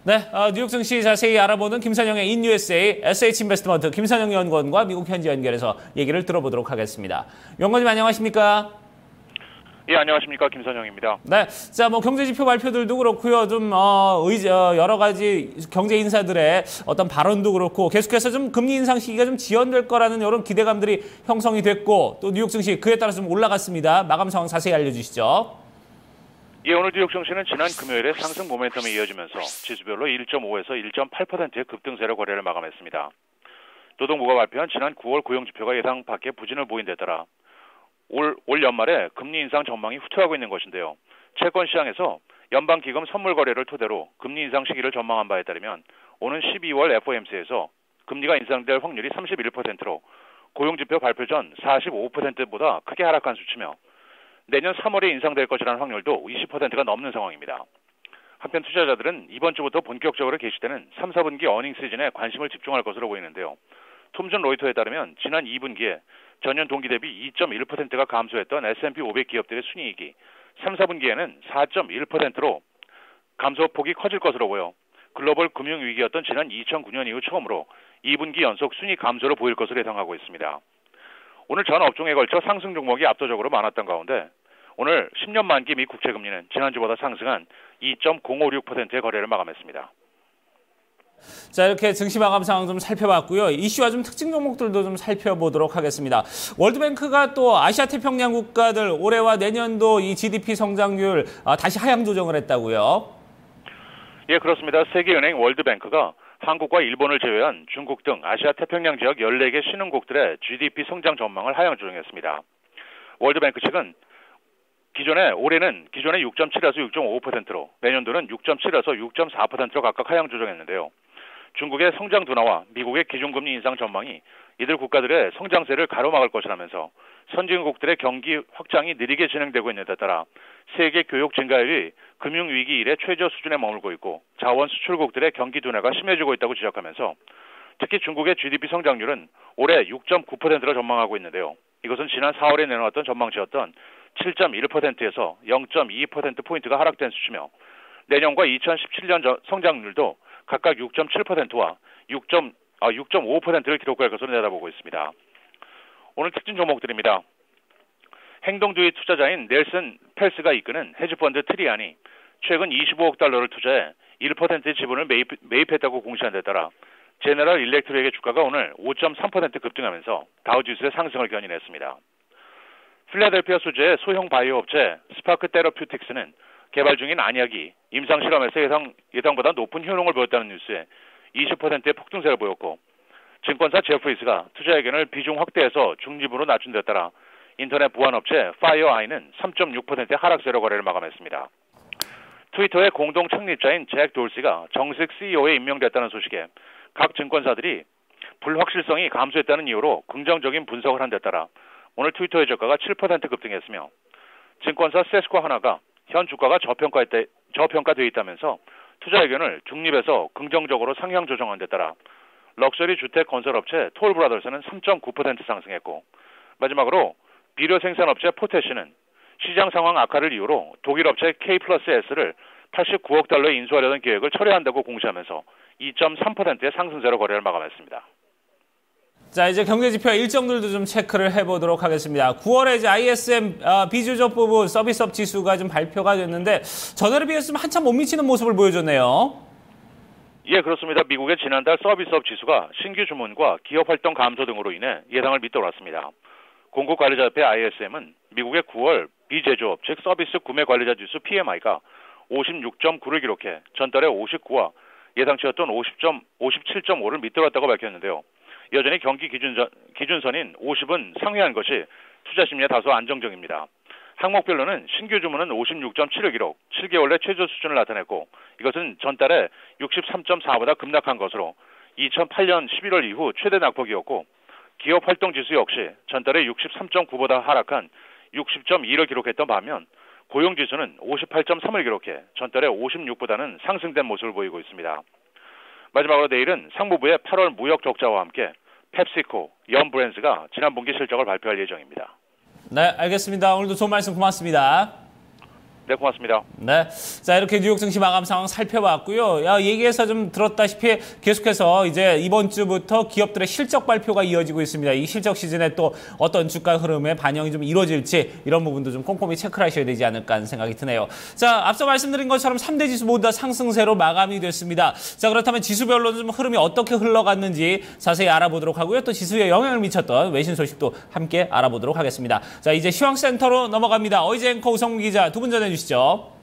네, 뉴욕 증시 자세히 알아보는 김선영의 인USA SH인베스트먼트 김선영 연구원과 미국 현지 연결해서 얘기를 들어보도록 하겠습니다. 연구원님 안녕하십니까? 예, 안녕하십니까. 김선영입니다. 네, 자, 경제 지표 발표들도 그렇고요. 좀 여러 가지 경제 인사들의 어떤 발언도 그렇고 계속해서 좀 금리 인상 시기가 좀 지연될 거라는 이런 기대감들이 형성이 됐고 또 뉴욕 증시 그에 따라서 좀 올라갔습니다. 마감 상황 자세히 알려주시죠. 예, 오늘 뉴욕 증시는 지난 금요일에 상승 모멘텀이 이어지면서 지수별로 1.5에서 1.8%의 급등세로 거래를 마감했습니다. 노동부가 발표한 지난 9월 고용지표가 예상 밖의 부진을 보인 데 따라 올 연말에 금리 인상 전망이 후퇴하고 있는 것인데요. 채권 시장에서 연방기금 선물 거래를 토대로 금리 인상 시기를 전망한 바에 따르면 오는 12월 FOMC에서 금리가 인상될 확률이 31%로 고용지표 발표 전 45%보다 크게 하락한 수치며 내년 3월에 인상될 것이라는 확률도 20%가 넘는 상황입니다. 한편 투자자들은 이번 주부터 본격적으로 개시되는 3, 4분기 어닝 시즌에 관심을 집중할 것으로 보이는데요. 톰슨 로이터에 따르면 지난 2분기에 전년 동기 대비 2.1%가 감소했던 S&P 500 기업들의 순이익이 3, 4분기에는 4.1%로 감소폭이 커질 것으로 보여 글로벌 금융위기였던 지난 2009년 이후 처음으로 2분기 연속 순이익 감소를 보일 것으로 예상하고 있습니다. 오늘 전 업종에 걸쳐 상승 종목이 압도적으로 많았던 가운데 오늘 10년 만기 미 국채금리는 지난주보다 상승한 2.056%의 거래를 마감했습니다. 자, 이렇게 증시 마감 상황 좀 살펴봤고요. 이슈와 좀 특징 종목들도 좀 살펴보도록 하겠습니다. 월드뱅크가 또 아시아 태평양 국가들 올해와 내년도 이 GDP 성장률 다시 하향 조정을 했다고요? 예, 그렇습니다. 세계은행 월드뱅크가 한국과 일본을 제외한 중국 등 아시아 태평양 지역 14개 신흥국들의 GDP 성장 전망을 하향 조정했습니다. 월드뱅크 측은 올해는 기존의 6.7에서 6.5%로 내년도는 6.7에서 6.4%로 각각 하향 조정했는데요. 중국의 성장 둔화와 미국의 기준금리 인상 전망이 이들 국가들의 성장세를 가로막을 것이라면서 선진국들의 경기 확장이 느리게 진행되고 있는 데 따라 세계 교역 증가율이 금융위기 이래 최저 수준에 머물고 있고 자원 수출국들의 경기 둔화가 심해지고 있다고 지적하면서 특히 중국의 GDP 성장률은 올해 6.9%로 전망하고 있는데요. 이것은 지난 4월에 내놓았던 전망치였던 7.1%에서 0.2%포인트가 하락된 수치며 내년과 2017년 성장률도 각각 6.7%와 6.5%를 기록할 것으로 내다보고 있습니다. 오늘 특징 종목들입니다. 행동주의 투자자인 넬슨 펠스가 이끄는 헤지펀드 트리안이 최근 25억 달러를 투자해 1%의 지분을 매입했다고 공시한 데 따라 제너럴 일렉트릭의 주가가 오늘 5.3% 급등하면서 다우지수의 상승을 견인했습니다. 필라델피아 소재의 소형 바이오 업체 스파크 테러퓨틱스는 개발 중인 안약이 임상 실험에서 예상보다 높은 효능을 보였다는 뉴스에 20%의 폭등세를 보였고 증권사 제프리스가 투자 의견을 비중 확대해서 중립으로 낮춘 데 따라 인터넷 보안업체 파이어아이는 3.6%의 하락세로 거래를 마감했습니다. 트위터의 공동 창립자인 잭 돌시가 정식 CEO에 임명됐다는 소식에 각 증권사들이 불확실성이 감소했다는 이유로 긍정적인 분석을 한 데 따라 오늘 트위터의 저가가 7% 급등했으며 증권사 세스코 하나가 현 주가가 저평가되어 있다면서 투자 의견을 중립에서 긍정적으로 상향 조정한 데 따라 럭셔리 주택 건설업체 톨브라더스는 3.9% 상승했고 마지막으로 비료 생산업체 포테시는 시장 상황 악화를 이유로 독일 업체 K+S를 89억 달러에 인수하려던 계획을 철회한다고 공시하면서 2.3%의 상승세로 거래를 마감했습니다. 자, 이제 경제지표 일정들도 좀 체크를 해보도록 하겠습니다. 9월에 이제 ISM 비주적 부분 서비스업 지수가 좀 발표가 됐는데 전월에 비해서 좀 한참 못 미치는 모습을 보여줬네요. 예, 그렇습니다. 미국의 지난달 서비스업 지수가 신규 주문과 기업 활동 감소 등으로 인해 예상을 밑돌았습니다. 공급관리자협회 ISM은 미국의 9월 비제조업 즉 서비스 구매 관리자 지수 PMI가 56.9를 기록해 전달의 59와 예상치였던 57.5를 밑돌았다고 밝혔는데요. 여전히 경기 기준선인 50은 상회한 것이 투자 심리에 다소 안정적입니다. 항목별로는 신규 주문은 56.7을 기록, 7개월 내 최저 수준을 나타냈고 이것은 전달에 63.4보다 급락한 것으로 2008년 11월 이후 최대 낙폭이었고 기업 활동 지수 역시 전달에 63.9보다 하락한 60.2를 기록했던 반면 고용 지수는 58.3을 기록해 전달에 56보다는 상승된 모습을 보이고 있습니다. 마지막으로 내일은 상무부의 8월 무역 적자와 함께 펩시코, 연브랜드가 지난 분기 실적을 발표할 예정입니다. 네, 알겠습니다. 오늘도 좋은 말씀 고맙습니다. 네, 고맙습니다. 네. 자, 이렇게 뉴욕 증시 마감 상황 살펴봤고요. 얘기해서 좀 들었다시피 계속해서 이제 이번 주부터 기업들의 실적 발표가 이어지고 있습니다. 이 실적 시즌에 또 어떤 주가 흐름에 반영이 좀 이루어질지 이런 부분도 좀 꼼꼼히 체크를 하셔야 되지 않을까 하는 생각이 드네요. 자, 앞서 말씀드린 것처럼 3대 지수 모두 다 상승세로 마감이 됐습니다. 자, 그렇다면 지수별로 좀 흐름이 어떻게 흘러갔는지 자세히 알아보도록 하고요. 또 지수에 영향을 미쳤던 외신 소식도 함께 알아보도록 하겠습니다. 자, 이제 시황센터로 넘어갑니다. 어이제 앵커 우성문 기자 두 분 전해주시죠.